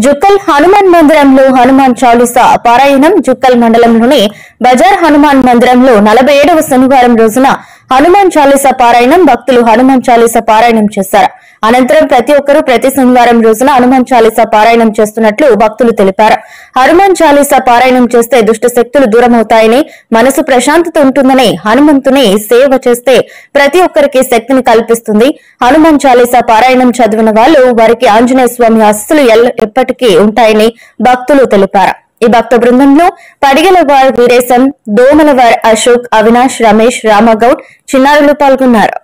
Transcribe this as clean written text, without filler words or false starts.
జుక్కల్ హనుమాన్ మందిరంలో హనుమాన్ చాలీసా పారాయణం. జుక్కల్ మండలంలోని బజార్ హనుమాన్ మందిరంలో 47వ శనివారం రోజున హనుమాన్ చాలీసా పారాయణం. భక్తులు హనుమాన్ చాలీసా పారాయణం చేశారు. అనంతరం ప్రతి ఒక్కరూ ప్రతి శనివారం రోజున హనుమాన్ చాలీసా పారాయణం చేస్తున్నట్లు భక్తులు తెలిపారు. హనుమాన్ చాలీసా పారాయణం చేస్తే దుష్ట శక్తులు దూరమవుతాయని, మనసు ప్రశాంతత ఉంటుందని, హనుమంతుని సేవ చేస్తే ప్రతి ఒక్కరికి శక్తిని కల్పిస్తుంది. హనుమాన్ చాలీసా పారాయణం చదివిన వాళ్ళు వారికి ఆంజనేయ స్వామి ఆశీస్సులు ఎప్పటికీ ఉంటాయని భక్తులు తెలిపారు. ఈ భక్త బృందంలో పడిగలవార్ వీరేశం, దోమలవార్ అశోక్, అవినాష్, రమేష్, రామగౌడ్ చిన్నారులు పాల్గొన్నారు.